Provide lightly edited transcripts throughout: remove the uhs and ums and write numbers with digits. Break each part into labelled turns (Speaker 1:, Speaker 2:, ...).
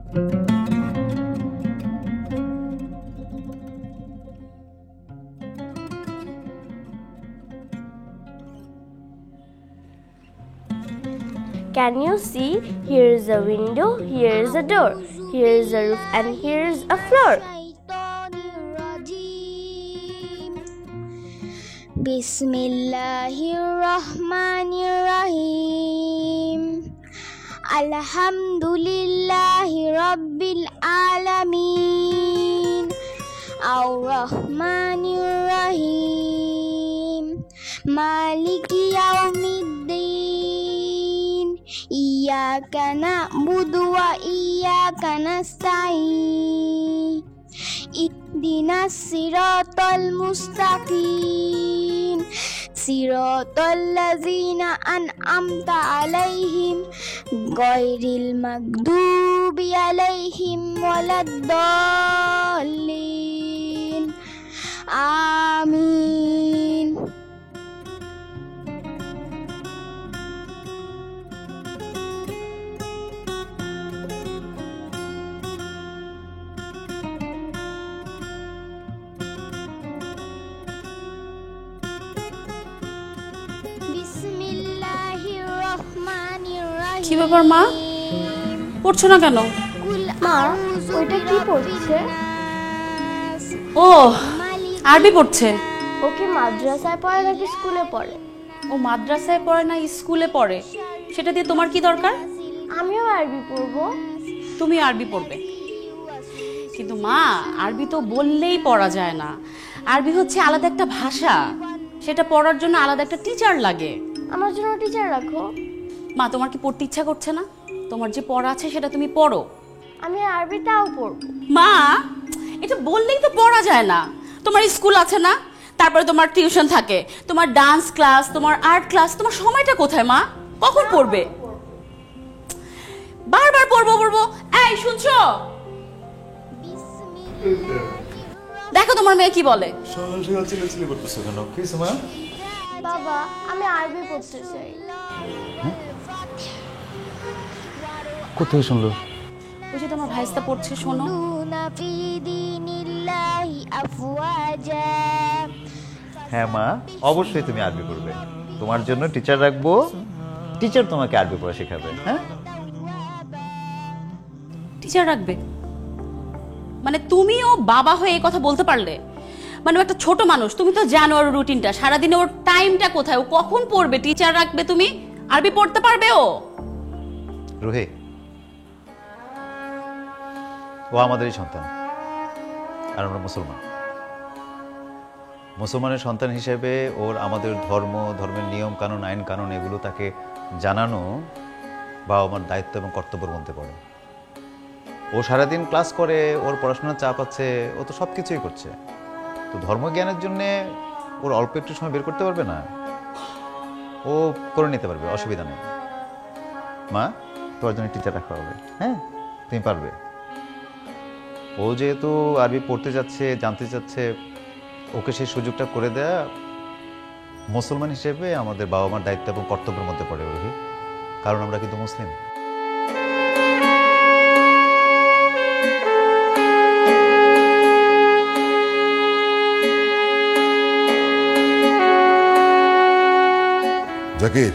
Speaker 1: Can you see? Here is a window, here is a door, here is a roof, and here is a floor.
Speaker 2: Bismillahirrahmanirrahim. Alhamdulillahi Rabbil Alamin. Ar-Rahmanir-Rahim. Maliki Yawmiddin. Iyyaka na'budu wa iyyaka nasta'in. Ihdinas siratal mustaqim. Siratal ladzina an'amta 'alaihim ghairil maghdubi 'alaihim waladdallin. Amin.
Speaker 3: কি ব্যাপার মা, পড়ছো না কেন?
Speaker 1: মা, ওইটা কি পড়ছে?
Speaker 3: ও আরবি পড়ছে।
Speaker 1: ও কি মাদ্রাসায় পড়ে নাকি স্কুলে পড়ে?
Speaker 3: ও মাদ্রাসায় পড়ে না স্কুলে পড়ে, সেটা দিয়ে তোমার কি দরকার?
Speaker 1: আমিও আরবি পড়বো।
Speaker 3: তুমি আরবি পড়বে, কিন্তু মা আরবি তো বললেই পড়া যায় না। আরবি হচ্ছে আলাদা একটা ভাষা, সেটা পড়ার জন্য আলাদা একটা টিচার লাগে।
Speaker 1: আমার জন্য টিচার রাখো।
Speaker 3: মা, তোমার কি পড়তে ইচ্ছা করছে না? তোমার যে পড়া আছে সেটা তুমি পড়ো।
Speaker 1: আমি আরবিটাও পড়বো।
Speaker 3: মা, এটা বললেই তো পড়া যায় না। তোমার স্কুল আছে না, তারপরে তোমার টিউশন থাকে, তোমার ডান্স ক্লাস, তোমার আর্ট ক্লাস, তোমার সময়টা কোথায় মা? কখন পড়বে? বারবার পড়বো পড়বো। এই শুনছো? দেখো তোমার মেয়ে কি বলে।
Speaker 1: বাবা, আমি আরবি পড়তে চাই।
Speaker 4: কোথায় শুনলো?
Speaker 3: ওই যে তোমার ভাইস্তা পড়ছে, শোনো।
Speaker 4: হ্যাঁ মা, অবশ্যই তুমি আরবি পড়বে। তোমার জন্য টিচার রাখবো, টিচার তোমাকে আরবি পড়া শেখাবে। হ্যাঁ,
Speaker 3: টিচার রাখবে মানে তুমিও বাবা হয়ে এই কথা বলতে পারলে? মানে ও একটা ছোট মানুষ, তুমি তো জানো ওর রুটিনটা, সারাদিনে ওর টাইমটা কোথায়, ও কখন পড়বে? টিচার রাখবে তুমি, আরবি পড়তে পারবে ও?
Speaker 4: রুহি, ও আমাদেরই সন্তান, আর আমরা মুসলমান। মুসলমানের সন্তান হিসেবে ওর আমাদের ধর্ম, ধর্মের নিয়ম কানুন, আইন কানুন এগুলো তাকে জানানো বাবা মার দায়িত্ব এবং কর্তব্যের মধ্যে পড়ে। ও সারাদিন ক্লাস করে, ওর পড়াশোনার চাপ আছে, ও তো সব কিছুই করছে। তো ধর্মজ্ঞানের জন্যে ওর অল্প একটু সময় বের করতে পারবে না? ও করে নিতে পারবে, অসুবিধা নেই। মা, তোমার জন্য টিচার রাখা হবে। হ্যাঁ, তুমি পারবে। ও যেহেতু আরবি পড়তে যাচ্ছে, জানতে চাচ্ছে, ওকে সেই সুযোগটা করে দেয়া মুসলমান হিসেবে আমাদের বাবা মার দায়িত্ব এবং কর্তব্যের মধ্যে পড়ে রোহি, কারণ আমরা কিন্তু মুসলিম।
Speaker 5: জাকির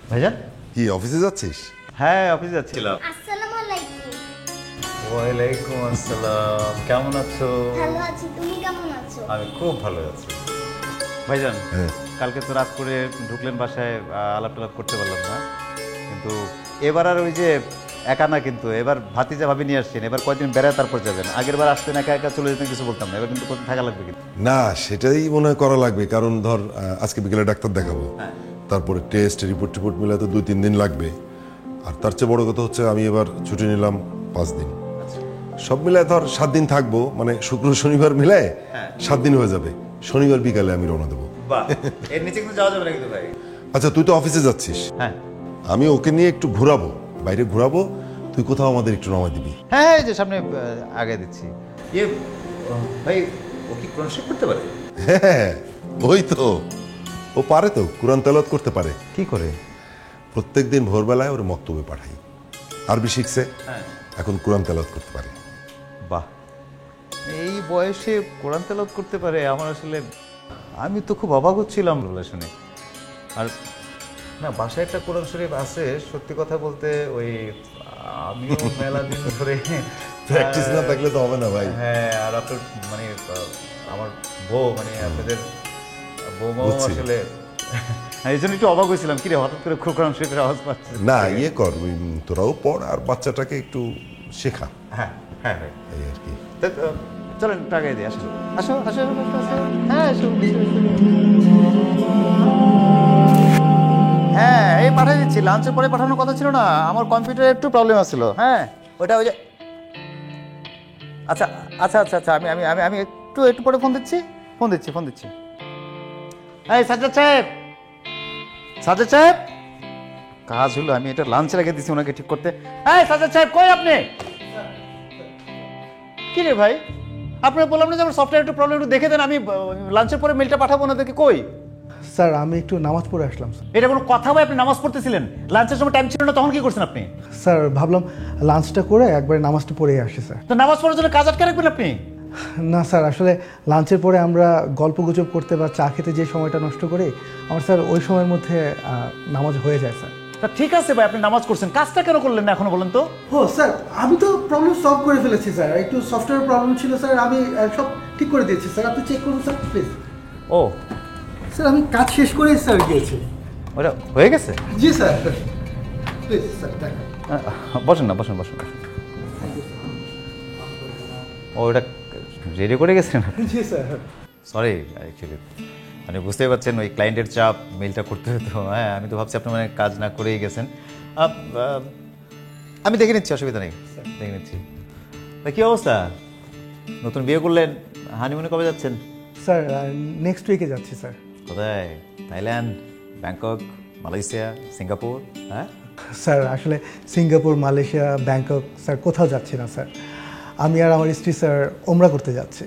Speaker 4: ভাইজান,
Speaker 5: কি অফিসে যাচ্ছিস?
Speaker 4: হ্যাঁ, অফিসে যাচ্ছিলাম।
Speaker 2: আসসালামু আলাইকুম।
Speaker 4: ওয়ালাইকুম আসসালাম। কেমন আছো?
Speaker 2: ভালো আছি, তুমি কেমন আছো?
Speaker 4: আমি খুব ভালো আছি। ভাইজান,
Speaker 5: হ্যাঁ।
Speaker 4: কালকে তো রাত করে ঢুকলেন বাসায়, আলাপ টালাপ করতে পারলাম না, কিন্তু এবার আর ওই যে একা না, কিন্তু এবার ভাতিজা ভাবি নিয়ে আসছেন। এবার কয়েকদিন বেড়ায় তারপর যাবেন। আগের বার আসতেন একা একা চলে যেতেন, কিছু বলতাম না। এবার কিন্তু কোথাও থাকা লাগবে কিন্তু।
Speaker 5: না, সেটাই মনে হয় করা লাগবে, কারণ ধর আজকে বিকেলে ডাক্তার দেখাবো, তারপরে টেস্ট রিপোর্ট মিলে তো 2-3 দিন লাগবে। আর তার চেয়ে বড় কথা হচ্ছে আমি এবার ছুটি নিলাম 5 দিন। সব মিলায় ধর 7 দিন থাকবো, মানে শুক্র শনিবার মিলায় 7 দিন হয়ে যাবে। শনিবার বিকালে আমি রওনা দেবো।
Speaker 4: এর নিচে কিন্তু যাওয়া যাবে না কিন্তু ভাই।
Speaker 5: আচ্ছা, তুই তো অফিসে যাচ্ছিস,
Speaker 4: হ্যাঁ,
Speaker 5: আমি ওকে নিয়ে একটু ঘোরাবো, বাইরে ঘোরাবো, তুই কোথাও আমাদের একটু নামা দিবি।
Speaker 4: হ্যাঁ, এই যে সামনে আগে দিচ্ছি। ইয়ে ভাই, ও কি কোরআন শরীফ পড়তে পারে?
Speaker 5: হ্যাঁ, ওই তো, ও পারে তো, কোরআন তেলাওয়াত করতে পারে।
Speaker 4: কি করে?
Speaker 5: প্রত্যেকদিন ভোরবেলায় ওর মক্তবে পাঠাই, আরবি শিখছে। এখন কোরআন তেলাওয়াত করতে পারে।
Speaker 4: বাহ, এই বয়সে কোরআন তেলাওয়াত করতে পারে, আমার আসলে আমি তো খুব অবাক হচ্ছিলাম শুনে। আর না, বাসায় একটা কোরআন শরীফ আছে, সত্যি কথা বলতে ওই আমিও মেলা দিন ধরে
Speaker 5: প্র্যাকটিস না থাকলে তো হবে না ভাই।
Speaker 4: হ্যাঁ, আর আপনার মানে আমার বউ মানে আপনাদের বৌমাও আসলে এই জন্য একটু অবাক হয়েছিলাম, কিরে হঠাৎ করে কোরআন শরীফের আওয়াজ পাচ্ছে।
Speaker 5: না ইয়ে কর, তোরাও পড় আর বাচ্চাটাকে একটু শেখা,
Speaker 4: হ্যাঁ হ্যাঁ হ্যাঁ,
Speaker 5: এই আর কি।
Speaker 4: চলেন টাকা দিয়ে আসো আসো আসো আসো। হ্যাঁ আসো। হ্যাঁ এই পাঠিয়ে দিচ্ছি, লাঞ্চের পরে পাঠানোর কথা ছিল না, আমার কম্পিউটারে একটু প্রবলেম আসছিল। হ্যাঁ ওইটা ওই যে আচ্ছা আচ্ছা আচ্ছা আচ্ছা, আমি আমি আমি আমি একটু একটু পরে ফোন দিচ্ছি। এই সাজ্জাদ সাহেব, সাজ্জাদ সাহেব, কাজ হলো, আমি এটা লাঞ্চে রেখে দিচ্ছি ওনাকে ঠিক করতে। এই সাজ্জাদ সাহেব কই আপনি? কি রে ভাই, আপনাকে বললাম না যে আমার সফটওয়্যার একটু প্রবলেম, একটু দেখে দেন, আমি লাঞ্চের পরে মেলটা পাঠাবো ওনাদেরকে। কই?
Speaker 6: স্যার আমি একটু নামাজ পড়ে আসলাম স্যার।
Speaker 4: এটা কোনো কথা ভাই? আপনি নামাজ পড়তেছিলেন, লাঞ্চের সময় টাইম ছিল না, তখন কি করছেন আপনি?
Speaker 6: স্যার ভাবলাম লাঞ্চটা করে একবারে নামাজটা পড়েই আসি স্যার।
Speaker 4: তো নামাজ পড়ার জন্য কাজ আটকে রাখবেন আপনি?
Speaker 6: না স্যার, আসলে লাঞ্চের পরে আমরা গল্প গুজব করতে বা চা খেতে যে সময়টা নষ্ট করি, আমার স্যার ওই সময়ের মধ্যে নামাজ হয়ে যায় স্যার।
Speaker 4: তা ঠিক আছে ভাই, আপনি নামাজ করছেন, কাজটা কেন করলেন না এখনো বলেন তো?
Speaker 6: ও স্যার, আমি তো প্রবলেম সলভ করে ফেলেছি স্যার, একটু সফটওয়্যার প্রবলেম ছিল স্যার, আমি সব ঠিক করে দিয়েছি স্যার, আপনি চেক করুন স্যার প্লিজ।
Speaker 4: ও
Speaker 6: স্যার আমি কাজ শেষ করেই স্যার গিয়েছি।
Speaker 4: ওটা হয়ে গেছে?
Speaker 6: জি স্যার, প্লিজ স্যার।
Speaker 4: বসেন না, বসেন বসেন বসেন। ও ওটা রেডি করে গেছেন?
Speaker 6: জি স্যার।
Speaker 4: সরি অ্যাকচুয়ালি মানে বুঝতেই পারছেন ওই ক্লায়েন্টের চাপ, মেলটা করতে হতো। হ্যাঁ আমি তো ভাবছি আপনি মানে কাজ না করেই গেছেন। আমি দেখে নিচ্ছি, অসুবিধা নেই, দেখে নিচ্ছি। তা কী অবস্থা, নতুন বিয়ে করলেন, হানিমুনে কবে যাচ্ছেন?
Speaker 6: স্যার নেক্সট উইকে যাচ্ছি স্যার।
Speaker 4: কোথায়? Thailand, Bangkok, Malaysia, Singapore? হ্যাঁ
Speaker 6: স্যার আসলে সিঙ্গাপুর, মালয়েশিয়া, ব্যাংকক স্যার কোথাও যাচ্ছি না স্যার, আমি আর আমার স্ত্রী স্যার ওমরা করতে যাচ্ছি।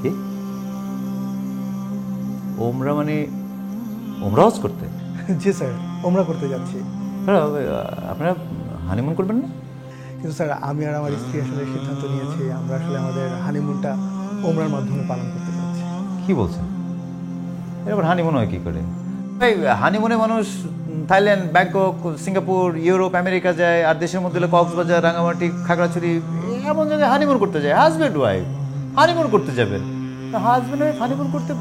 Speaker 4: কি ওমরা মানে? ওমরা হজ করতে?
Speaker 6: জি স্যার, ওমরা করতে যাচ্ছি।
Speaker 4: আপনারা হানিমুন করবেন না?
Speaker 6: কিন্তু স্যার আমি আর আমার স্ত্রী আসলে সিদ্ধান্ত নিয়েছি আমরা আসলে আমাদের হানিমুনটা ওমরার মাধ্যমে পালন করতে যাচ্ছি।
Speaker 4: কি বলছেন? এরপর হানিমুন হয় কি করে? এই হানিমুনে মানুষ Thailand, Bangkok, Singapore, Europe, America যায়, আর দেশের মধ্যে হলো কক্সবাজার, রাঙামাটি, খাগড়াছড়ি, এমন জায়গায় হানিমুন করতে যায়। হাজব্যান্ড ওয়াইফ হানিমুন করতে যাবেন, হাজব্যান্ড ওয়াইফ হানিমুন করতে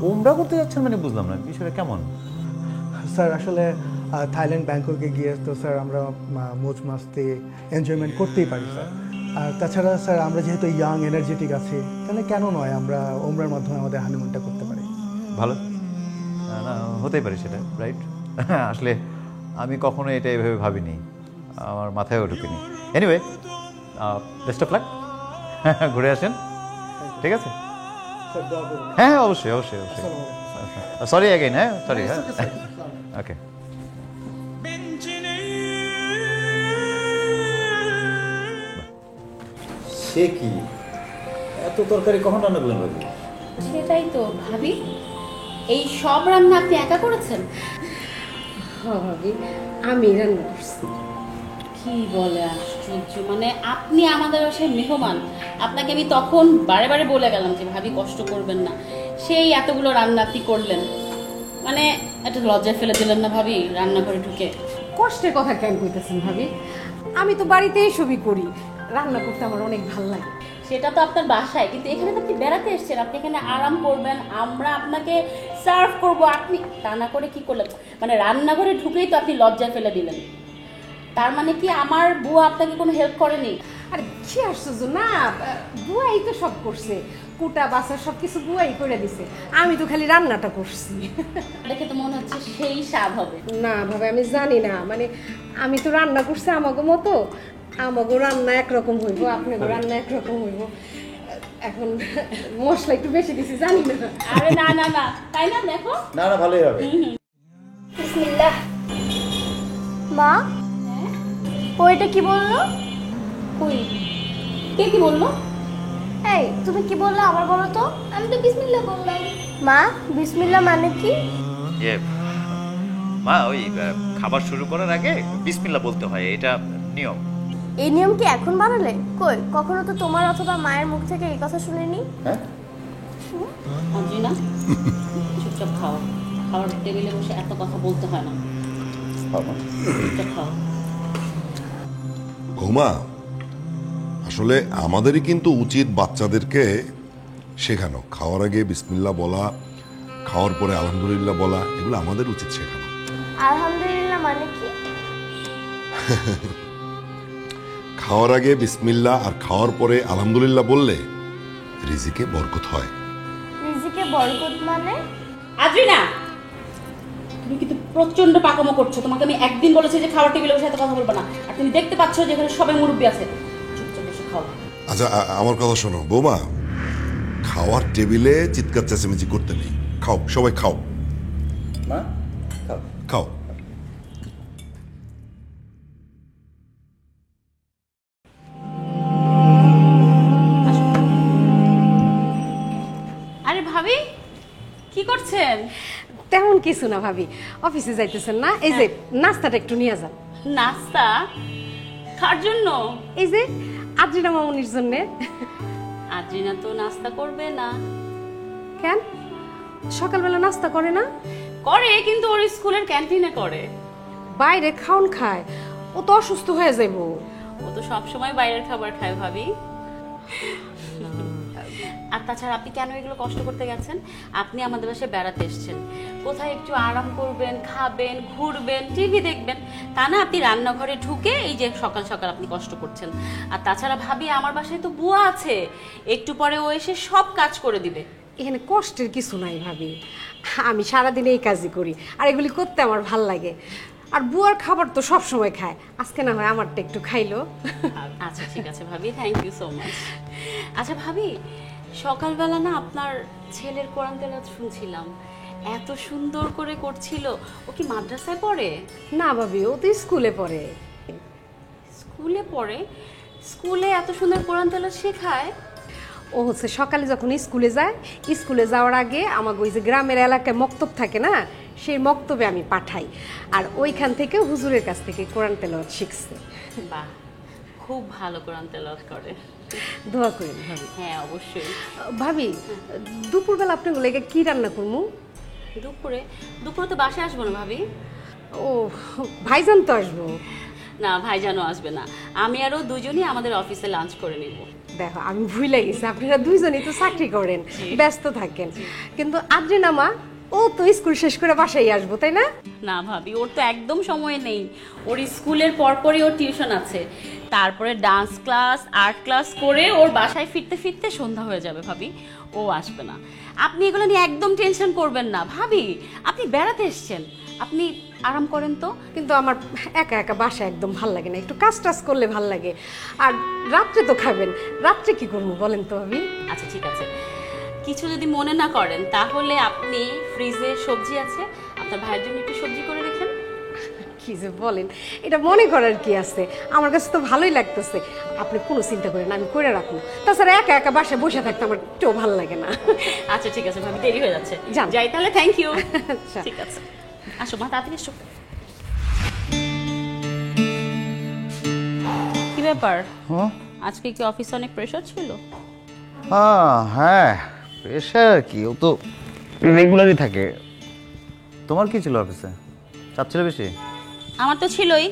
Speaker 4: ওমরা করতে যাচ্ছেন মানে বুঝলাম না বিষয়টা কেমন?
Speaker 6: স্যার আসলে থাইল্যান্ড, ব্যাংককে গিয়ে তো স্যার আমরা মৌজ মাস্তি এনজয়মেন্ট করতেই পারি স্যার, আর তাছাড়া স্যার আমরা যেহেতু ইয়াং এনার্জেটিক আছি, তাহলে কেন নয় আমরা ওমরার মাধ্যমে আমাদের হানিমুনটা করতে পারি।
Speaker 4: ভালো না হতেই পারে সেটা, রাইট? আসলে আমি কখনো এটা এভাবে ভাবিনি, আমার মাথায়ও ঢুকিনি। এনিওয়ে বেস্ট অফ লাক, ঘুরে আসেন, ঠিক আছে? হ্যাঁ হ্যাঁ অবশ্যই অবশ্যই অবশ্যই। সরি অ্যাগেইন, হ্যাঁ সরি, হ্যাঁ ওকে। সে কি এত তরকারি কখন রান্না করলেন ভাবি?
Speaker 3: সেটাই তো ভাবি, এই সব রান্না আপনি একা করেছেন?
Speaker 7: ভাবি আমি রান্না করছি।
Speaker 3: কি বলে, আশ্চর্য! মানে আপনি আমাদের বাসায় মেহমান, আপনাকে আমি তখন বারে বারে বলে গেলাম যে ভাবি কষ্ট করবেন না, সেই এতগুলো রান্না আপনি করলেন, মানে একটা লজ্জায় ফেলে দিলেন না ভাবি রান্না করে ঢুকে?
Speaker 7: কষ্টের কথা কেন কইতেছেন ভাবি, আমি তো বাড়িতেই সবই করি, রান্না করতে আমার অনেক ভালো লাগে।
Speaker 3: সেটা তো আপনার বাসায়, কিন্তু এখানে তো আপনি বেড়াতে এসেছেন, আপনি এখানে আরাম করবেন, আমরা আপনাকে সার্ভ করব, আপনি তা না করে কি করলেন? মানে রান্নাঘরে ঢুকেই তো আপনি লজ্জায় ফেলে দিলেন। তার মানে কি আমার বুয়া আপনাকে কোনো হেল্প করেনি?
Speaker 7: আর কি আশ্চর্য, না বুয়াই তো সব করছে, কুটা বাসা সব কিছু বুয়াই করে দিছে, আমি তো খালি রান্নাটা করছি।
Speaker 3: দেখে তো মনে হচ্ছে সেই স্বাদ হবে।
Speaker 7: না ভাবে আমি জানি না, মানে আমি তো রান্না করছি আমাগো মতো, আমাগো রান্না একরকম হইব, আপনাদের রান্না একরকম হইব, এখন মশলা একটু বেশি দিছি জানি না।
Speaker 3: আরে না না না, তাই না? দেখো
Speaker 4: না না ভালোই হবে।
Speaker 1: বিসমিল্লাহ। মা ওইটা কি বললো?
Speaker 3: কই কে কি বললো?
Speaker 1: এই তুমি কি বললে আবার বলো তো।
Speaker 2: আমি তো বিসমিল্লাহ বললাম।
Speaker 1: মা বিসমিল্লাহ মানে কি?
Speaker 4: মা ওই খাবার শুরু করার আগে বিসমিল্লাহ বলতে হয়, এটা নিয়ম।
Speaker 1: এই নিয়ম কি এখন বানালে? কই, কখনো তো তোমার অথবা মায়ের মুখ থেকে এই কথা শুনিনি।
Speaker 4: হ্যাঁ
Speaker 3: না চুপচাপ খাও, খাওয়ার টেবিলে বসে এত কথা বলতে হয় না, চুপচাপ খাও।
Speaker 5: বৌমা, আসলে আমাদেরই কিন্তু উচিত বাচ্চাদেরকে শেখানো, খাওয়ার আগে বিসমিল্লাহ বলা, খাওয়ার পরে আলহামদুলিল্লাহ বলা, এগুলো আমাদের উচিত শেখানো।
Speaker 1: আলহামদুলিল্লাহ মানে কি?
Speaker 5: খাওয়ার আগে বিসমিল্লাহ আর খাওয়ার পরে আলহামদুলিল্লাহ বললে রিজিকে বরকত হয়।
Speaker 1: রিজিকে বরকত মানে?
Speaker 3: আদ্রিনা, তুমি কিন্তু প্রচন্ড পাকামো করছো। তোমাকে আমি একদিন বলেছি যে খাওয়ার টেবিলে বসে এত কথা বলবে না, আর তুমি দেখতে পাচ্ছ যে এখানে সবাই মুরব্বী আছে। চুপচাপ বসে খাও।
Speaker 5: আচ্ছা, আমার কথা শোনো বৌমা, খাওয়ার টেবিলে চিৎকার চেঁচামেচি করতে নেই। খাও, সবাই খাও,
Speaker 4: মা খাও।
Speaker 5: খাও।
Speaker 3: আরে ভাবি, কি করছেন?
Speaker 7: তেমন কিছু না ভাবি, অফিসে যাইতেছেন না? এই যে নাস্তাটা একটু নিয়ে যান।
Speaker 3: নাস্তা খাওয়ার জন্য?
Speaker 7: এই যে আদ্রিনা মামুনির জন্য।
Speaker 3: আদ্রিনা তো নাস্তা করবে না।
Speaker 7: কেন, সকালবেলা নাস্তা করে না?
Speaker 3: করে, কিন্তু ওর স্কুলের ক্যান্টিনে করে।
Speaker 7: বাইরে খাওন খায়, ও তো অসুস্থ হয়ে যাইব।
Speaker 3: ও তো সবসময় বাইরের খাবার খায় ভাবি। আর তাছাড়া আপনি কেন এগুলো কষ্ট করতে গেছেন? আপনি আমাদের বাসায় বেড়াতে এসেছেন, কোথায় একটু আরাম করবেন, খাবেন, ঘুরবেন, টিভি দেখবেন, তা না আপনি রান্নাঘরে ঢুকে এই যে সকাল সকাল আপনি কষ্ট করছেন। আর তাছাড়া ভাবি, আমার বাসায় তো বুয়া আছে, একটু পরে ও এসে সব কাজ করে দিবে।
Speaker 7: এখানে কষ্টের কিছু নাই ভাবি, আমি সারাদিন এই কাজই করি, আর এগুলি করতে আমার ভাল লাগে। আর বুয়ার খাবার তো সব সময় খায়, আজকে না হয় আমারটা একটু খাইলো।
Speaker 3: আচ্ছা ঠিক আছে ভাবি, থ্যাংক ইউ সো মাচ। আচ্ছা ভাবি, সকালবেলা না আপনার ছেলের কোরআন তেলাওয়াত শুনছিলাম, এত সুন্দর করে করছিল। ও কি মাদ্রাসায় পড়ে?
Speaker 7: না ভাবি, ও তো স্কুলে পড়ে।
Speaker 3: স্কুলে পড়ে? স্কুলে এত সুন্দর কোরআন তেলাওয়াত শেখায়?
Speaker 7: ও হচ্ছে সকালে যখন স্কুলে যায়, স্কুলে যাওয়ার আগে আমাকে ওই যে গ্রামের এলাকায় মক্তব থাকে না, সেই মক্তবে আমি পাঠাই, আর ওইখান থেকে হুজুরের কাছ থেকে কোরআন তেলাওয়াত শিখছে।
Speaker 3: বাহ, খুব ভালো কোরআন তেলাওয়াত করে।
Speaker 7: দোয়া করেন ভাবি।
Speaker 3: হ্যাঁ অবশ্যই।
Speaker 7: ভাবি, দুপুরবেলা আপনি লেগে কি রান্না করবো?
Speaker 3: দুপুরে? দুপুরে তো বাসায় আসবো না ভাবি।
Speaker 7: ও, ভাইজান তো আসবো।
Speaker 3: না, ভাইজানও আসবে না, আমি আরও দুজনই আমাদের অফিসে লাঞ্চ করে নিব।
Speaker 7: দেখো, আমি ভুলে গেছি আপনারা দুইজনই তো চাকরি করেন, ব্যস্ত থাকেন, কিন্তু আদ্রিনা মা ও তো স্কুল শেষ করে বাসায় আসবো, তাই না?
Speaker 3: না ভাবি, ওর তো একদম সময় নেই। ওর স্কুলের পরপরই ওর টিউশন আছে, তারপরে ডান্স ক্লাস, আর্ট ক্লাস করে ওর বাসায় ফিরতে ফিরতে সন্ধ্যা হয়ে যাবে ভাবি। ও আসবে না, আপনি এগুলো নিয়ে একদম টেনশন করবেন না ভাবি। আপনি বেড়াতে এসছেন, আপনি আরাম করেন তো।
Speaker 7: কিন্তু আমার একা একা বাসায় একদম ভাল লাগে না, একটু কাজ টাজ করলে ভাল লাগে। আর রাত্রে তো খাবেন, রাত্রে কি করবো বলেন তো ভাবি?
Speaker 3: আচ্ছা ঠিক আছে, কিছু যদি মনে না করেন তাহলে আপনি ফ্রিজে সবজি আছে, আপনার ভাইয়ের জন্য একটু সবজি করে রেখেন।
Speaker 7: কি যে বলেন, এটা মনে করার কি আছে, আমার কাছে তো ভালোই লাগতেছে। আপনি কোনো চিন্তা করেন, আমি করে রাখবো। তাছাড়া একা একা বাসায় বসে থাকতে আমার একটু ভালো লাগে না।
Speaker 3: আচ্ছা ঠিক আছে ভাবি, দেরি হয়ে যাচ্ছে,
Speaker 7: যান।
Speaker 3: যাই তাহলে। Thank you.
Speaker 7: আচ্ছা।
Speaker 3: ঠিক আছে, আসো মা, তাড়াতাড়ি এসো। কি ব্যাপার, আজকে কি অফিসে অনেক প্রেশার ছিল?
Speaker 4: হ্যাঁ, প্রেশার কি, ও তো রেগুলারই থাকে। তোমার কি ছিল অফিসে, চাপ ছিল বেশি?
Speaker 3: আমার তো ছিলই,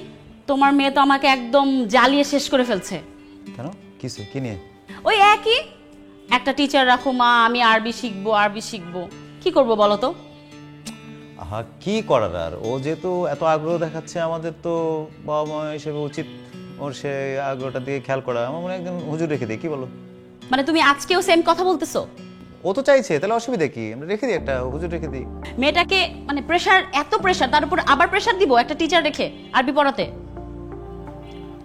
Speaker 3: তোমার মেয়ে তো আমাকে একদম জ্বালিয়ে শেষ করে ফেলছে।
Speaker 4: কেন, কিসে, কি নিয়ে?
Speaker 3: ওই একই, একটা টিচার রাখো মা, আমি আরবি শিখবো, আরবি শিখবো। কি করবো বলো তো?
Speaker 4: আহা, কি করার আর, ও যেহেতু এত আগ্রহ দেখাচ্ছে, আমাদের তো বাবা মা হিসেবে উচিত ওর সে আগ্রহটা দিয়ে খেয়াল করা। আমার মনে হয় একদম হুজুর রেখে দিই, কি বলো?
Speaker 3: মানে তুমি আজকেও সেম কথা বলতেছো?
Speaker 4: ও তো চাইছে, তাহলে অসুবিধা কি, আমরা রেখে দিই, একটা হুজুর রেখে দিই।
Speaker 3: মেয়েটাকে মানে প্রেশার, এত প্রেশার, তার উপর আবার প্রেশার দিব একটা টিচার রেখে আরবি পড়াতে?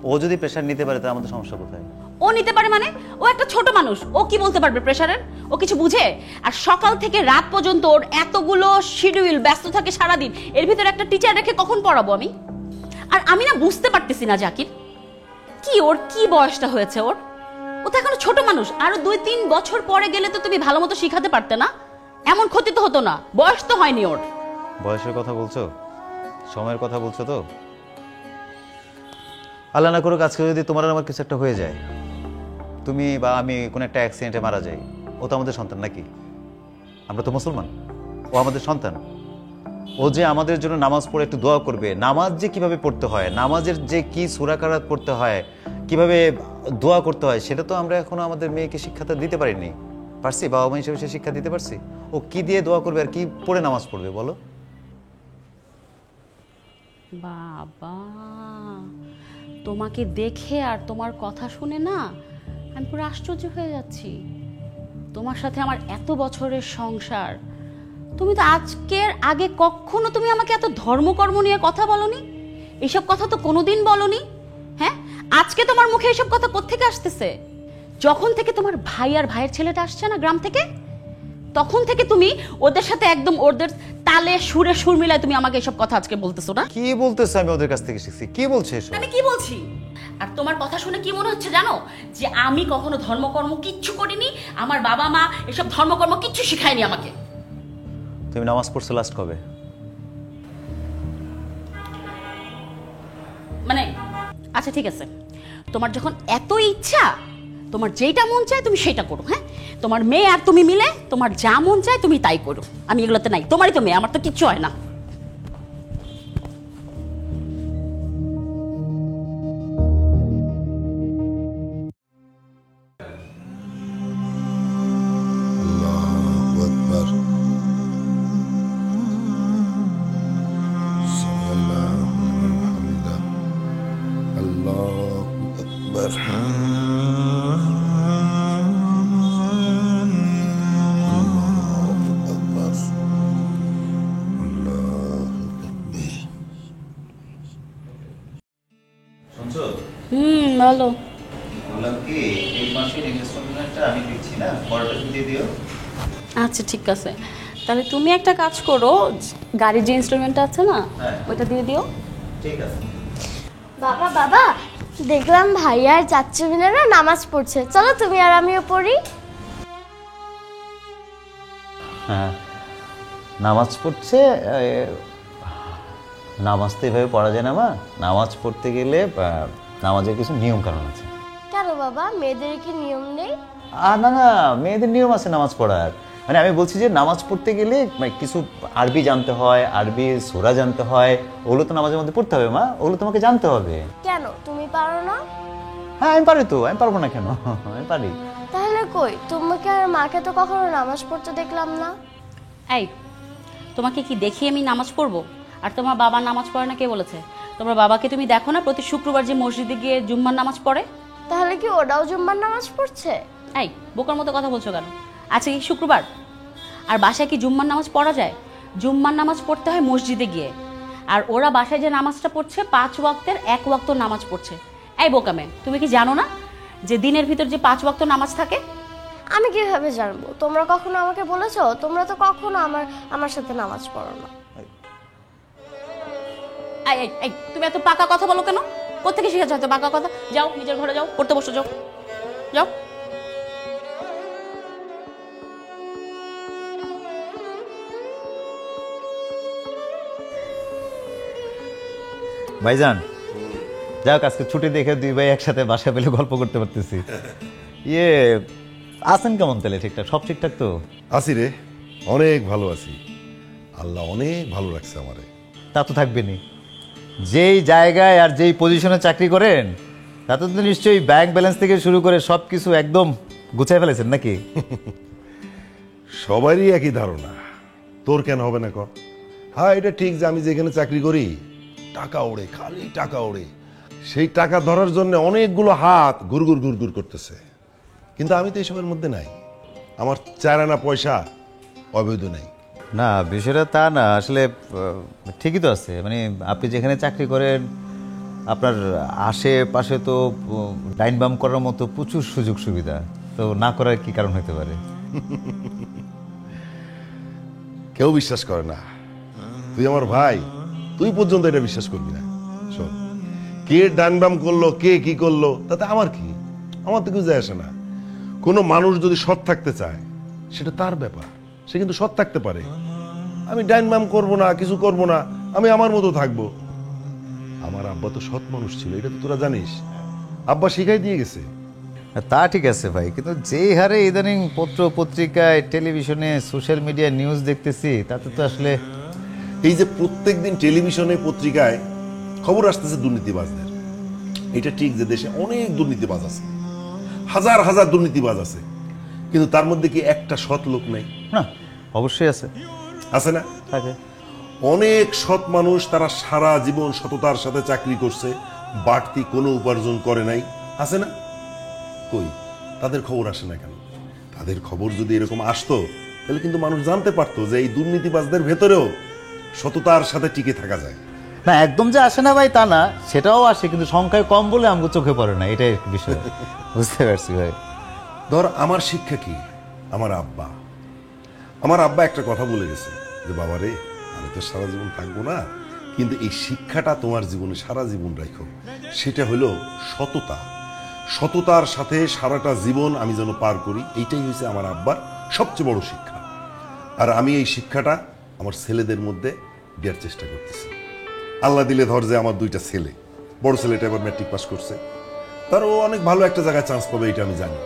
Speaker 4: ও যদি প্রেশার নিতে পারে তাহলে আমাদের সমস্যা কোথায়?
Speaker 3: ও নিতে পারে মানে? ও একটা ছোট মানুষ, ও কি বলতে পারবে প্রেশারের? ও কিছু বুঝে? আর সকাল থেকে রাত পর্যন্ত ওর এতগুলো শিডিউল, ব্যস্ত থাকে সারাদিন, এর ভিতরে একটা টিচার রেখে কখন পড়াবো আমি? আর আমি না বুঝতে পারতেছি না জাকির, কি ওর কি বয়সটা হয়েছে ওর? ও তো এখনো ছোট মানুষ, আরো 2-3 বছর পরে গেলে তো তুমি ভালো মতো শিখাতে পারতে না? এমন ক্ষতি তো হতো না, বয়স তো হয়নি ওর।
Speaker 4: বয়সের কথা বলছো, সময়ের কথা বলছো তো? আল্লাহ না করুক আজকে যদি তোমার আর আমার কিছু একটা হয়ে যায়, তুমি বা আমি কোনো একটা অ্যাক্সিডেন্টে মারা যাই, ও তো আমাদের সন্তান নাকি? আমরা তো মুসলমান, ও আমাদের সন্তান। ও যে আমাদের জন্য নামাজ পড়ে একটু দোয়া করবে, নামাজ যে কিভাবে পড়তে হয়, নামাজের যে কি সূরা কারাত পড়তে হয়, কিভাবে দোয়া করতে হয়, সেটা তো আমরা এখনো আমাদের মেয়েকে শিক্ষাটা দিতে পারিনি। পারছি? বাবা মা হিসেবে সে শিক্ষা দিতে পারছি? ও কি দিয়ে দোয়া করবে আর কি পড়ে নামাজ পড়বে বলো?
Speaker 3: বাবা, তোমাকে দেখে আর তোমার কথা শুনে না আমি পুরো আশ্চর্য হয়ে যাচ্ছি। তোমার সাথে আমার এত বছরের সংসার, তুমি তো আজকের আগে কখনো তুমি আমাকে এত ধর্মকর্ম নিয়ে কথা বলনি, এইসব কথা তো কোনোদিন বলনি। হ্যাঁ, আজকে তোমার মুখে এইসব কথা কোত্থেকে আসতেছে? যখন থেকে তোমার ভাই আর ভাইয়ের ছেলেটা আসছে না গ্রাম থেকে, তখন থেকে তুমি ওদের সাথে একদম ওদের তালে সুরে সুর মিলায় তুমি আমাকে এসব কথা আজকে বলতেছো না?
Speaker 4: কি বলতেছো? আমি ওদের কাছ থেকে শিখছি। কি বলছে এসব?
Speaker 3: আমি কি বলছি? আর তোমার কথা শুনে কি মনে হচ্ছে জানো, যে আমি কখনো ধর্মকর্ম কিচ্ছু করিনি, আমার বাবা মা এসব ধর্মকর্ম কিচ্ছু শিখায়নি আমাকে।
Speaker 4: তুমি নামাজ পড়ছো লাস্ট কবে?
Speaker 3: মানে আচ্ছা ঠিক আছে, তোমার যখন এত ইচ্ছা, তোমার যেটা মন চায় তুমি সেটা করো। হ্যাঁ, তোমার মেয়ে আর তুমি মিলে তোমার যা মন চায় তুমি তাই করো, আমি এগুলোতে নাই। তোমারই তো মেয়ে, আমার তো কিচ্ছু হয় না।
Speaker 5: আল্লাহু আকবার। সামিআল্লাহু লিমান হামিদা। আল্লাহু আকবার।
Speaker 3: বলো।
Speaker 4: বললাম কি, এই মাসের ইনস্টলমেন্টটা আমি দিচ্ছি না, পরেরটা তুমি দিয়ে দিও।
Speaker 3: আচ্ছা ঠিক আছে, তাহলে তুমি একটা কাজ করো, গাড়ির যে ইনস্টলমেন্টটা আছে না, ওইটা দিয়ে দিও।
Speaker 4: ঠিক আছে।
Speaker 1: বাবা বাবা, দেখলাম ভাইয়া আর চাচ্চু মিনারা নামাজ পড়ছে, চলো তুমি আর আমিও পড়ি।
Speaker 4: হ্যাঁ, নামাজ পড়ছে। নামাজ তো এভাবে পড়া যায় না মা। নামাজ পড়তে গেলে নামাজের কিছু নিয়ম কারণ আছে।
Speaker 1: কেন বাবা, মেয়েদের কি নিয়ম নেই?
Speaker 4: না না, মেয়েদের নিয়ম আছে নামাজ পড়ার। মানে আমি বলছি যে নামাজ পড়তে গেলে কিছু আরবি জানতে হয়, আরবি সূরা জানতে হয়, ওগুলো তো নামাজের মধ্যে পড়তে হবে মা, ওগুলো তোমাকে জানতে হবে।
Speaker 1: কেন, তুমি পারো না?
Speaker 4: হ্যাঁ আমি পারি তো, আমি পারবো না কেন? আমি পারি।
Speaker 1: তাহলে কই, তোমাকে আর মাকে তো কখনো নামাজ পড়তে দেখলাম না।
Speaker 3: এই, তোমাকে কি দেখি আমি নামাজ পড়বো? আর তোমার বাবা নামাজ পড়ে না কে বলেছে? তোমার বাবাকে তুমি দেখো না প্রতি শুক্রবার যে মসজিদে গিয়ে জুম্মার নামাজ পড়ে?
Speaker 1: তাহলে কি ওরাও জুম্মার নামাজ পড়ছে?
Speaker 3: এই, বোকার মতো কথা বলছো কেন? আজকে কি শুক্রবার? আর বাসায় কি জুম্মার নামাজ পড়া যায়? জুম্মার নামাজ পড়তে হয় মসজিদে গিয়ে। আর ওরা বাসায় যে নামাজটা পড়ছে 5 ওয়াক্তের 1 ওয়াক্ত নামাজ পড়ছে। এই বোকামে, তুমি কি জানো না যে দিনের ভিতর যে 5 ওয়াক্ত নামাজ থাকে?
Speaker 1: আমি কিভাবে জানবো? তোমরা কখনো আমাকে বলেছো? তোমরা তো কখনো আমার সাথে নামাজ পড়ো না।
Speaker 3: এই এই এই, তুমি এত পাকা কথা বলো কেন? কোত্থেকে শিখেছো এত পাকা কথা? যাও নিজের ঘরে যাও, পড়তে বসো, যাও যাও।
Speaker 4: ভাইজান, যাক আজকে ছুটি দেখে দুই ভাই একসাথে বাসা পেলে গল্প করতে পারতেছি। আছেন কেমন তাহলে? ঠিকঠাক সব ঠিকঠাক তো?
Speaker 5: আছি রে, অনেক ভালো আছি। আল্লাহ অনেক ভালো রাখছে আমারে।
Speaker 4: তা তো থাকবেনি, যেই জায়গায় আর যেই পজিশনে চাকরি করেন তাতে তো নিশ্চয়ই ব্যাংক ব্যালেন্স থেকে শুরু করে সব কিছু একদম গুছাই ফেলেছেন নাকি?
Speaker 5: সবারই একই ধারণা, তোর কেন হবে না ক? হ্যাঁ এটা ঠিক যে আমি যেখানে চাকরি করি টাকা ওড়ে, খালি টাকা ওড়ে। সেই টাকা ধরার জন্য অনেকগুলো হাত গুড়গুড় গুড়গুড় করতেছে, কিন্তু আমি তো এসবের মধ্যে নাই। আমার 4 আনা পয়সা অবৈধ নাই।
Speaker 4: না, বিষয়টা তা না, আসলে ঠিকই তো আছে। মানে আপনি যেখানে চাকরি করেন আপনার আশেপাশে তো ডাইন বাম করার মতো প্রচুর সুযোগ সুবিধা, তো না করার কি কারণ হতে পারে?
Speaker 5: কেউ বিশ্বাস করে না, তুই আমার ভাই, তুই পর্যন্ত এটা বিশ্বাস করবি না। শোন, কে ডান বাম করলো, কে কি করলো, তাতে আমার কি? আমার তো কিছু যায় আসে না। কোনো মানুষ যদি সৎ থাকতে চায় সেটা তার ব্যাপার, সে কিন্তু সৎ থাকতে পারে। আমি ডাইন বাম করবো না, কিছু করবো না, আমি আমার মতো থাকবো। আমার আব্বা তো সৎ মানুষ ছিল, এটা তো তোরা জানিস। আব্বা শিখাই দিয়ে গেছে।
Speaker 4: তা ঠিক আছে ভাই, কিন্তু যেই হারে ইদানিং পত্র পত্রিকায় টেলিভিশনে সোশ্যাল মিডিয়া নিউজ দেখতেছি, তাতে তো আসলে
Speaker 5: এই যে প্রত্যেকদিন টেলিভিশনে পত্রিকায় খবর আসতেছে দুর্নীতিবাজদের, এটা ঠিক যে দেশে অনেক দুর্নীতিবাজ আছে, হাজার হাজার দুর্নীতিবাজ আছে, কিন্তু তার মধ্যে কি একটা সৎ লোক নেই?
Speaker 4: না, অবশ্যই আছে।
Speaker 5: আছে না?
Speaker 4: থাকে।
Speaker 5: অনেক সৎ মানুষ, তারা সারা জীবন সততার সাথে চাকরি করছে, বাড়তি কোনো উপার্জন করে নাই, আছে না? কই তাদের খবর আসে না কেন? তাদের খবর যদি এরকম আসতো তাহলে কিন্তু মানুষ জানতে পারতো যে এই দুর্নীতিবাজদের ভেতরেও সততার সাথে টিকে থাকা যায়।
Speaker 4: না, একদম যে আসে না ভাই তা না, সেটাও আসে, কিন্তু সংখ্যায় কম বলে আমাকে চোখে পড়ে না, এটাই বিষয়। বুঝতে পারছি ভাই।
Speaker 5: ধর আমার শিক্ষা কি, আমার আব্বা একটা কথা বলে গেছে যে বাবা রে, আমি তো সারা জীবন থাকবো না, কিন্তু এই শিক্ষাটা তোমার জীবনে সারা জীবন রাখো। সেটা হলো সততা, সততার সাথে সারাটা জীবন আমি যেন পার করি, এইটাই হয়েছে আমার আব্বার সবচেয়ে বড় শিক্ষা। আর আমি এই শিক্ষাটা আমার ছেলেদের মধ্যে দেওয়ার চেষ্টা করতেছি। আল্লাহ দিলে ধর যে আমার দুইটা ছেলে, বড় ছেলেটা এবার ম্যাট্রিক পাস করছে, তার ও অনেক ভালো একটা জায়গায় চান্স পাবে, এটা আমি জানি।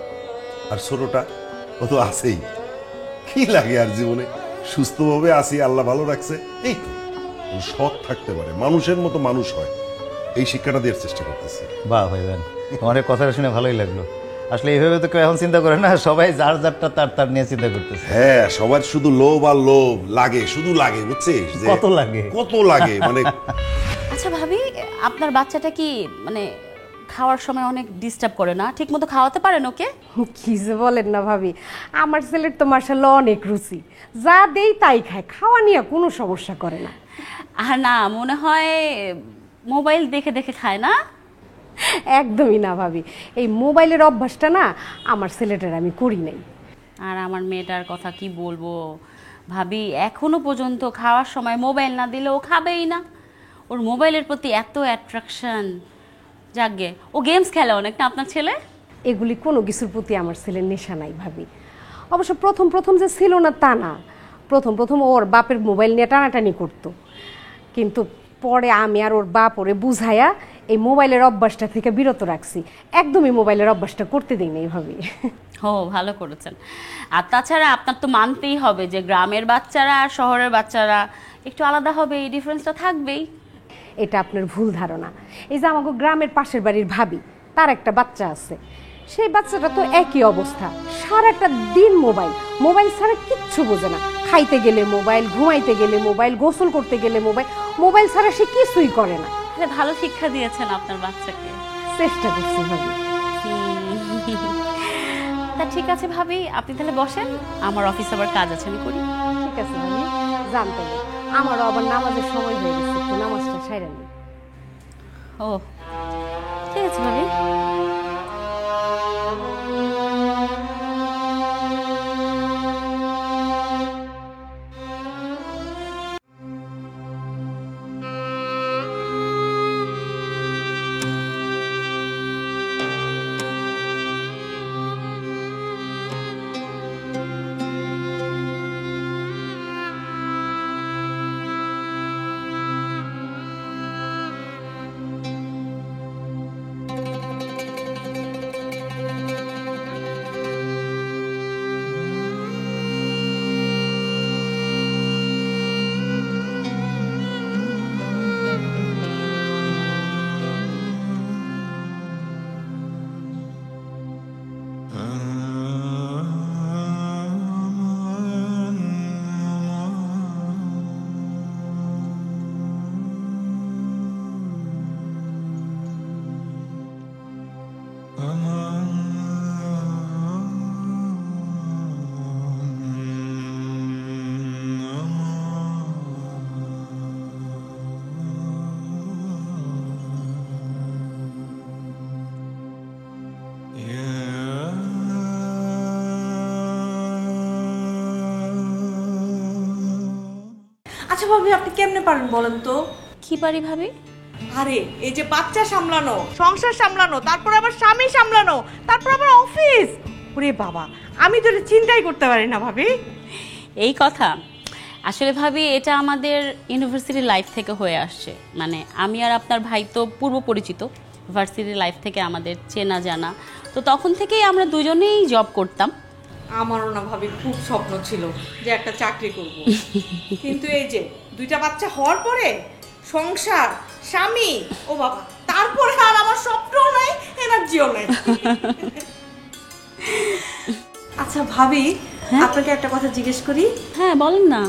Speaker 5: আর ছোটটা ও তো আছেই, কি লাগে আর জীবনে, সুস্থভাবে আছি, আল্লাহ ভালো রাখছে, এই তো সৎ থাকতে পারে, মানুষের মতো মানুষ হয়, এই শিক্ষাটা দেওয়ার চেষ্টা করতেছি।
Speaker 4: বাহ ভাই জান, তোমার কথাটা শুনে ভালোই লাগলো। আসলে এইভাবে তো কেউ এখন চিন্তা করে না, সবাই যার যারটা তার নিয়ে চিন্তা করতেছে।
Speaker 5: হ্যাঁ, সবার শুধু লোভ আর লোভ লাগে, শুধু লাগে, বুঝছিস? যে
Speaker 4: কত লাগে,
Speaker 5: কত লাগে মানে।
Speaker 3: আচ্ছা ভাবি, আপনার বাচ্চাটা কি মানে খাওয়ার সময় অনেক ডিস্টার্ব করে না? ঠিক মতো খাওয়াতে পারেন ওকে?
Speaker 7: কি যে বলেন না ভাবি, আমার ছেলের তো মাশাআল্লাহ অনেক রুচি, যা দেই তাই খায়, খাওয়া নিয়ে কোনো সমস্যা করে না।
Speaker 3: আর না, মনে হয় মোবাইল দেখে দেখে খায় না?
Speaker 7: একদমই না ভাবি, এই মোবাইলের অভ্যাসটা না আমার ছেলেটার আমি করি নাই।
Speaker 3: আর আমার মেয়েটার কথা কি বলবো ভাবি, এখনো পর্যন্ত খাওয়ার সময় মোবাইল না দিলে ও খাবেই না। ওর মোবাইলের প্রতি এত অ্যাট্রাকশন। যাকগে, ও গেমস খেলে অনেক না আপনার ছেলে?
Speaker 7: এগুলি কোনো কিছুর প্রতি আমার ছেলের নেশা নাই ভাবি। অবশ্য প্রথম প্রথম যে ছিল না তা না, প্রথম প্রথম ওর বাপের মোবাইল নিয়ে টানাটানি করতো, কিন্তু পরে আমি আর ওর বাপ ওরে বুঝাইয়া এই মোবাইলের অভ্যাসটা থেকে বিরত রাখছি, একদমই মোবাইলের অভ্যাসটা করতে দিই নাই ভাবি।
Speaker 3: ও ভালো করেছেন। আর তাছাড়া আপনার তো মানতেই হবে যে গ্রামের বাচ্চারা আর শহরের বাচ্চারা একটু আলাদা হবে, এই ডিফারেন্সটা থাকবেই।
Speaker 7: এটা আপনার ভুল ধারণা। এই যে আমাকে গ্রামের পাশের বাড়ির ভাবি, তার একটা বাচ্চা আছে, সেই বাচ্চাটা তো একই অবস্থা, সারাটা দিন মোবাইল, মোবাইল ছাড়া কিচ্ছু বোঝে না। খাইতে গেলে মোবাইল, ঘুমাইতে গেলে মোবাইল, গোসল করতে গেলে মোবাইল, মোবাইল ছাড়া সে কিছুই করে না।
Speaker 3: ভালো শিক্ষা দিয়েছেন আপনার বাচ্চাকে।
Speaker 7: চেষ্টা করছি ভাবি।
Speaker 3: তা ঠিক আছে ভাবি, আপনি তাহলে বসেন, আমার অফিসে আবার কাজ আছে, আমি করি।
Speaker 7: ঠিক আছে ভাবি, জানতে আমারও আবার নামাজের সময় হয়ে গেছে, একটু নামাজটা সাইরা নিই।
Speaker 3: ও ঠিক আছে ভাবি।
Speaker 8: আচ্ছা ভাবি, আপনি কেমনে পারেন বলেন তো?
Speaker 3: কি পারি ভাবি?
Speaker 8: আরে এই যে বাচ্চা সামলানো, সংসার সামলানো, তারপর আবার স্বামী সামলানো, তারপর আবার অফিস, ওরে বাবা, আমি তো এটা চিন্তাই করতে পারি না ভাবি।
Speaker 3: এই কথা, আসলে ভাবি এটা আমাদের ইউনিভার্সিটি লাইফ থেকে হয়ে আসছে, মানে আমি আর আপনার ভাই তো পূর্ব পরিচিত, ভার্সিটি লাইফ থেকে আমাদের চেনা জানা, তো তখন থেকেই আমরা দুজনেই জব করতাম।
Speaker 8: আমারও না ভাবি খুব স্বপ্ন ছিল যে একটা চাকরি করব, কিন্তু এই যে 2টা বাচ্চা হওয়ার পরে সংসার, স্বামী, ও বাবা, তারপরে আর আমার স্বপ্নও নাই, এনার্জিও নাই। আচ্ছা ভাবি, আপনাকে একটা কথা জিজ্ঞেস করি।
Speaker 3: হ্যাঁ বলেন না।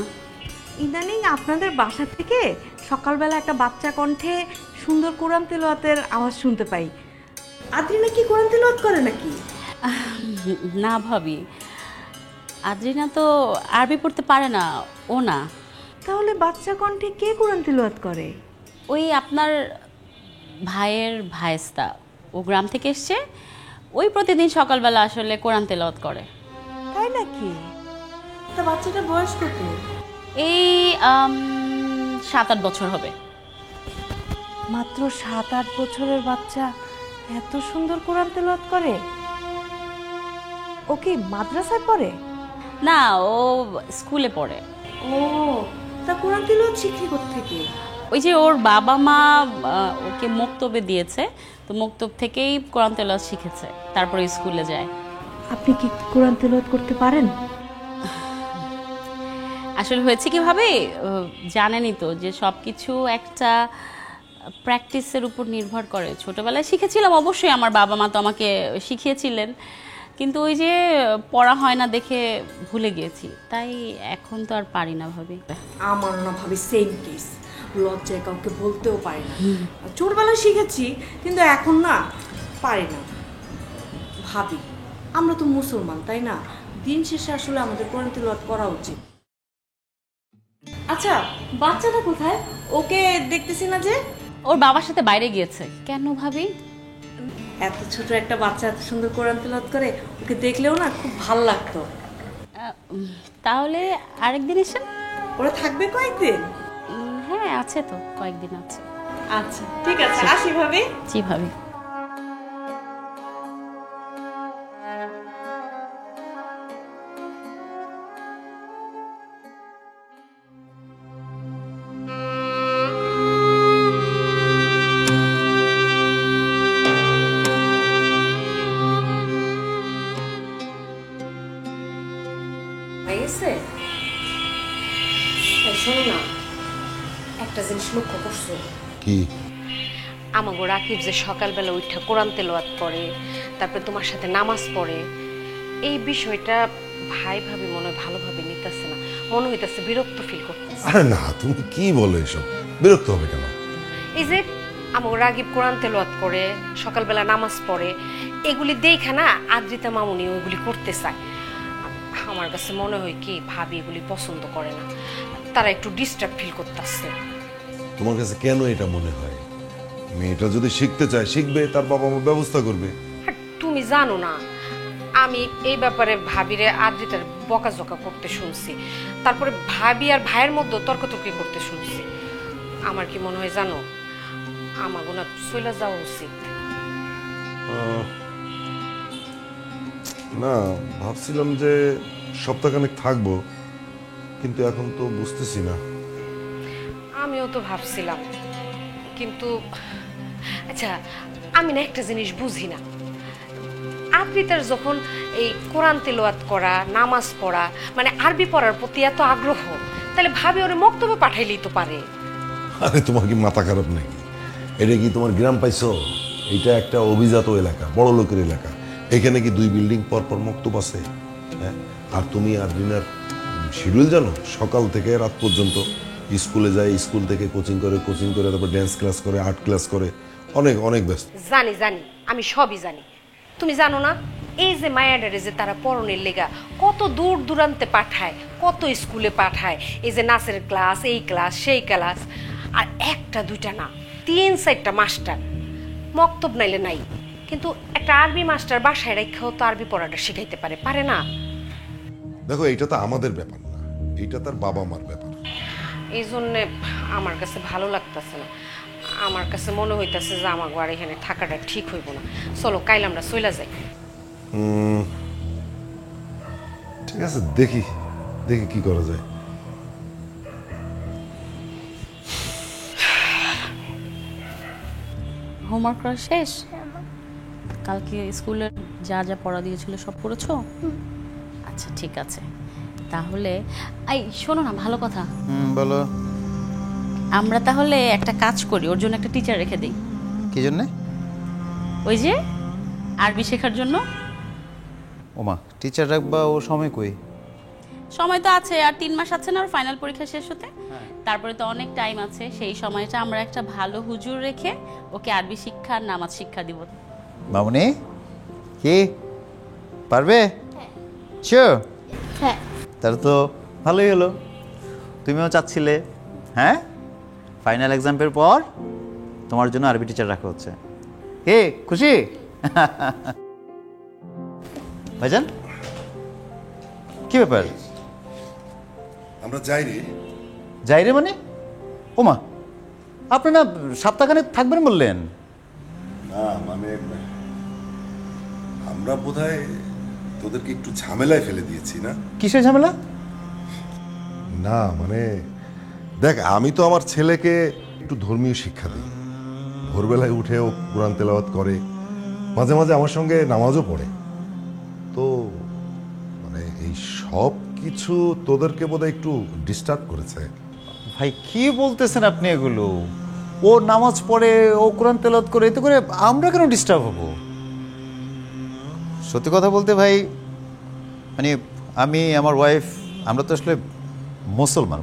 Speaker 8: ইদানিং আপনাদের বাসা থেকে সকালবেলা একটা বাচ্চা কণ্ঠে সুন্দর কোরআন তেলাওয়াতের আওয়াজ শুনতে পাই। আদ্রিনা কি কোরআন তেলাওয়াত করে নাকি?
Speaker 3: না ভাবি, আদ্রিনা তো আরবি পড়তে পারে না, ও না।
Speaker 8: তাহলে বাচ্চা কণ্ঠে কে কোরআন তেলাওয়াত করে?
Speaker 3: ওই আপনার ভাইয়ের ভাইস্তা, ও গ্রাম থেকে এসছে, ওই প্রতিদিন সকালবেলা আসলে কোরআন তেলাওয়াত করে।
Speaker 8: তাই নাকি? তা বাচ্চাটার বয়স কত?
Speaker 3: এই 7-8 বছর হবে।
Speaker 8: মাত্র 7-8 বছরের বাচ্চা এত সুন্দর কোরআন তেলাওয়াত করে? ও কি মাদ্রাসায় পড়ে?
Speaker 3: না, ও স্কুলে পড়ে।
Speaker 8: ও, তা কোরআন তেলাওয়াত শিখে কোত্থেকে?
Speaker 3: ওই যে ওর বাবা মা ওকে মক্তবে দিয়েছে, তো মক্তব থেকেই কোরআন তেলাওয়াত শিখেছে, তারপরে স্কুলে যায়।
Speaker 8: আপনি কি কোরআন তেলাওয়াত করতে পারেন?
Speaker 3: আসলে হয়েছে কিভাবে জানেনই তো যে সব কিছু একটা প্র্যাকটিসের উপর নির্ভর করে। ছোটবেলায় শিখেছিলাম অবশ্যই, আমার বাবা মা তো আমাকে শিখিয়েছিলেন, কিন্তু ওই যে পড়া হয় না দেখে ভুলে গিয়েছি, তাই এখন তো আর পারি না ভাবি।
Speaker 8: আমার না ভাবি সেম কেস, লজ্জায় কাউকে বলতেও পারি না। ছোটবেলায় শিখেছি কিন্তু এখন না পারি না। ভাবি আমরা তো মুসলমান, তাই না? দিন শেষে আসলে আমাদের কোরআন তেলাওয়াত করা উচিত। আচ্ছা বাচ্চাটা কোথায়? ওকে দেখতেছি না যে।
Speaker 3: ওর বাবার সাথে বাইরে গিয়েছে। কেন ভাবি?
Speaker 8: এত ছোট একটা বাচ্চা এত সুন্দর কোরআন তেলাওয়াত করে, ওকে দেখলেও না খুব ভালো লাগতো।
Speaker 3: তাহলে আরেকদিন এসেন।
Speaker 8: ওরা থাকবে কয়েকদিন?
Speaker 3: হ্যাঁ আছে তো, কয়েকদিন আছে।
Speaker 8: আচ্ছা ঠিক আছে, আসি ভাবি।
Speaker 3: জি ভাবি।
Speaker 7: শোনো না, একটা জিনিস লক্ষ্য করছো
Speaker 5: কি?
Speaker 7: আমাগো রাকিব যে সকালবেলা উঠা কোরআন তেলাওয়াত করে, তারপরে তোমার সাথে নামাজ পড়ে, এই বিষয়টা ভাই ভাবি মনে হয় ভালোভাবে নিতেছে না, মনে হইতেছে বিরক্ত ফিল করতেছে।
Speaker 5: আরে না, তুমি কি বলো এসব? বিরক্ত হবে কেন?
Speaker 7: এই যে আমাগো রাকিব কোরআন তেলাওয়াত করে, সকালবেলা নামাজ পড়ে, এগুলি দেখে না আদ্রিতা মামুনি ওইগুলি করতে চায়। আমার কাছে মনে হয় কি ভাবি এগুলি পছন্দ করে না, তারা একটু ডিস্টার্ব ফিল করতেছে।
Speaker 5: তোমার কাছে কেন এটা মনে হয়? মেয়েটা যদি শিখতে চায় শিখবে, তার বাবা মা ব্যবস্থা করবে।
Speaker 7: আর তুমি জানো না, আমি এই ব্যাপারে ভাবিরে আদ্রিতার বকাঝকা করতে শুনছি, তারপরে ভাবি আর ভাইয়ের মধ্যে তর্কতর্কি করতে শুনছি। আমার কি মনে হয় জানো, আমার গোনা চলে যাওয়া উচিত।
Speaker 5: না, ভাবছিলাম যে সপ্তাহখানেক থাকবো, কিন্তু এখন তো বুঝতেছি না।
Speaker 7: আমিও তো ভাবছিলাম, কিন্তু আচ্ছা আমি না একটা জিনিস বুঝি না, আদ্রিতার যখন এই কোরআন তেলাওয়াত করা, নামাজ পড়া, মানে আরবি পড়ার প্রতি এত আগ্রহ, তাহলে ভাবি ওরে মক্তবে পাঠাইলেই তো পারে।
Speaker 5: আরে তোমার কি মাথা খারাপ নাকি? এটা কি তোমার গ্রাম পাইছো? এটা একটা অভিজাত এলাকা, বড় লোকের এলাকা। এখানে কি 2 বিল্ডিং পর পর মক্তব আছে? হ্যাঁ, আর তুমি আদ্রিনার শিডিউল জানো? সকাল থেকে রাত পর্যন্ত স্কুলে যায়, স্কুল থেকে কোচিং করে তারপর ড্যান্স ক্লাস করে, আর্ট ক্লাস করে, অনেক অনেক ব্যস্ত।
Speaker 7: জানি জানি, আমি সবই জানি। তুমি জানো না, এই যে মায়াডারে যে তারা পড়নের লেগা কত দূর দূরান্তে পাঠায়, কত স্কুলে পাঠায়, এই যে নাচের ক্লাস, এই ক্লাস, সেই ক্লাস, আর একটা দুইটা না 3-4টা মাস্টার, মক্তব নাইলে নাই, কিন্তু একটা আরবি মাস্টার বাসায় রেখেও তো আরবি পড়াটা শিখাইতে পারে না?
Speaker 5: দেখো, এটা তো আমাদের ব্যাপার না, এটা তার বাবা মার ব্যাপার।
Speaker 7: এই জন্যে আমার কাছে ভালো লাগতেছে না, আমার কাছে মনে হইতেছে যে আমার আর এখানে থাকাটা ঠিক হইব না। চলো কাইল আমরা চলে যাই।
Speaker 5: ঠিক আছে, দেখি দেখি কি করা যায়।
Speaker 3: হোমওয়ার্ক করা শেষ? কালকে স্কুলে যা যা পড়া দিয়েছিল সব পড়েছো? আচ্ছা ঠিক আছে, তাহলে এই শোনো না, ভালো কথা,
Speaker 4: বলো।
Speaker 3: আমরা তাহলে একটা কাজ করি, ওর জন্য একটা টিচার রেখে দিই।
Speaker 4: কি জন্যে?
Speaker 3: ওই যে আরবি শেখার জন্য।
Speaker 4: ওমা, টিচার রাখবা, ও সময় কই?
Speaker 3: সময় তো আছে, আর 3 মাস আছে না ওর ফাইনাল পরীক্ষা শেষ হতে, তারপরে তো অনেক টাইম আছে। সেই সময়টা আমরা একটা ভালো হুজুর রেখে ওকে আরবি শিক্ষা আর নামাজ শিক্ষা দিব।
Speaker 4: মামুনি কি পারবে? শিওর?
Speaker 1: হ্যাঁ।
Speaker 4: তাহলে তো ভালোই হলো, তুমিও চাচ্ছিলে। হ্যাঁ, ফাইনাল এক্সামের পর তোমার জন্য আরবি টিচার রাখা হচ্ছে। কে খুশি? ভাইজান কি ব্যাপার?
Speaker 5: আমরা যাই রে।
Speaker 4: যাই রে মানে? ওমা, আপনি না সপ্তাহখানেক থাকবেন বললেন।
Speaker 5: না মানে আমরা বোধহয় তোদেরকে একটু ঝামেলায় ফেলে দিয়েছি না?
Speaker 4: কিসের ঝামেলা?
Speaker 5: না মানে দেখ, আমি তো আমার ছেলেকে একটু ধর্মীয় শিক্ষা দিই। ভোরবেলায় উঠেও কোরআন তেলাওয়াত করে, মাঝে মাঝে আমার সঙ্গে নামাজও পড়ে। তো মানে এই সব কিছু তোদেরকে বোধহয় একটু ডিস্টার্ব করেছে।
Speaker 4: ভাই কি বলতেছেন আপনি এগুলো? ও নামাজ পড়ে, ও কোরআন তেলাওয়াত করে, এতে করে আমরা কেন ডিস্টার্ব হব? সত্যি কথা বলতে ভাই, মানে আমি, আমার ওয়াইফ, আমরা তো আসলে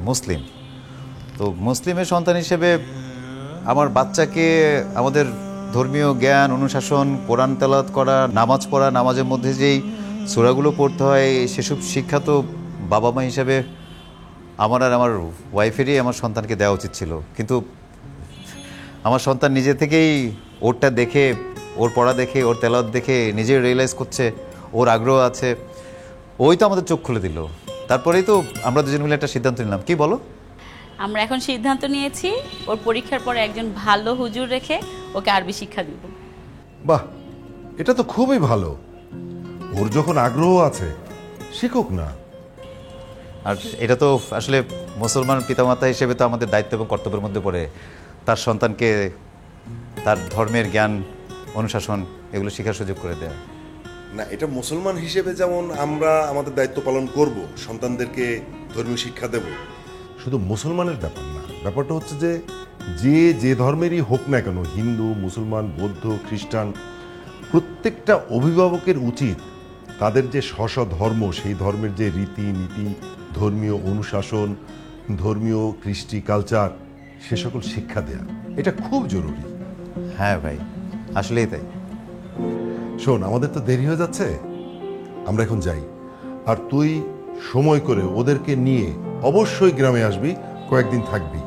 Speaker 4: মুসলিম। তো মুসলিমের সন্তান হিসেবে আমার বাচ্চাকে আমাদের ধর্মীয় জ্ঞান, অনুশাসন, কোরআন তেলাওয়াত করা, নামাজ পড়া, নামাজের মধ্যে যেই সূরাগুলো পড়তে হয়, সেসব শিক্ষা তো বাবা মা হিসেবে আমার আর আমার ওয়াইফেরই আমার সন্তানকে দেওয়া উচিত ছিল। কিন্তু আমার সন্তান নিজে থেকেই ওরটা দেখে, ওর পড়া দেখে, ওর তেলাওয়াত দেখে নিজে রিয়েলাইজ করছে ওর আগ্রহ আছে, ওই তো আমাদের চোখ খুলে দিল। তারপরেই তো আমরা দুজন মিলে একটা সিদ্ধান্ত নিলাম। কি বলো?
Speaker 3: আমরা এখন সিদ্ধান্ত নিয়েছি ওর পরীক্ষার পরে একজন ভালো হুজুর রেখে ওকে আরবি শিক্ষা দিব।
Speaker 5: বাহ, এটা তো খুবই ভালো। ওর যখন আগ্রহ আছে শিখুক না।
Speaker 4: আর এটা তো আসলে মুসলমান পিতামাতা হিসেবে তো আমাদের দায়িত্ব এবং কর্তব্যের মধ্যে পড়ে তার সন্তানকে তার ধর্মের জ্ঞান, অনুশাসন এগুলো শেখার সুযোগ করে দেয়।
Speaker 5: না, এটা মুসলমান হিসেবে যেমন আমরা আমাদের দায়িত্ব পালন করব, সন্তানদেরকে ধর্মীয় শিক্ষা দেব, শুধু মুসলমানের ব্যাপার না। ব্যাপারটা হচ্ছে যে যে ধর্মেরই হোক না কেন, হিন্দু, মুসলমান, বৌদ্ধ, খ্রিস্টান, প্রত্যেকটা অভিভাবকের উচিত তাদের যে স্ব ধর্ম, সেই ধর্মের যে রীতি নীতি, ধর্মীয় অনুশাসন, ধর্মীয় কৃষ্টি কালচার, সে সকল শিক্ষা দেয়া, এটা খুব জরুরি।
Speaker 4: হ্যাঁ ভাই, আসলেই তাই।
Speaker 5: শোন, আমাদের তো দেরি হয়ে যাচ্ছে, আমরা এখন যাই। আর তুই সময় করে ওদেরকে নিয়ে অবশ্যই গ্রামে আসবি, কয়েকদিন থাকবি,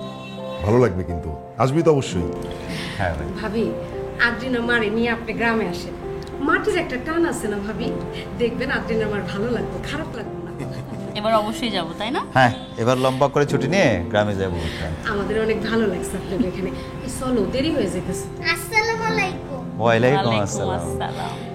Speaker 5: ভালো লাগবে কিন্তু। আসবি তো অবশ্যই।
Speaker 4: হ্যাঁ ভাই।
Speaker 7: ভাবি, আদ্রিনা মারে নিয়ে আপনি গ্রামে আসেন, মাটির একটা টান আছে না ভাবি, দেখবেন আদ্রিনা মার ভালো লাগবে, খারাপ লাগবে না।
Speaker 3: এবার অবশ্যই যাব, তাই না?
Speaker 4: হ্যাঁ, এবার লম্বা করে ছুটি নিয়ে গ্রামে যাবো।
Speaker 7: আমাদের অনেক ভালো লাগছে আপনাদের এখানে। চলো, দেরি হয়ে যেতেছে।
Speaker 2: আসসালামু আলাইকুম।
Speaker 4: ওয়ালাইকুম
Speaker 3: ওয়ালাইকুম
Speaker 4: আসসালাম।
Speaker 3: আসসালাম।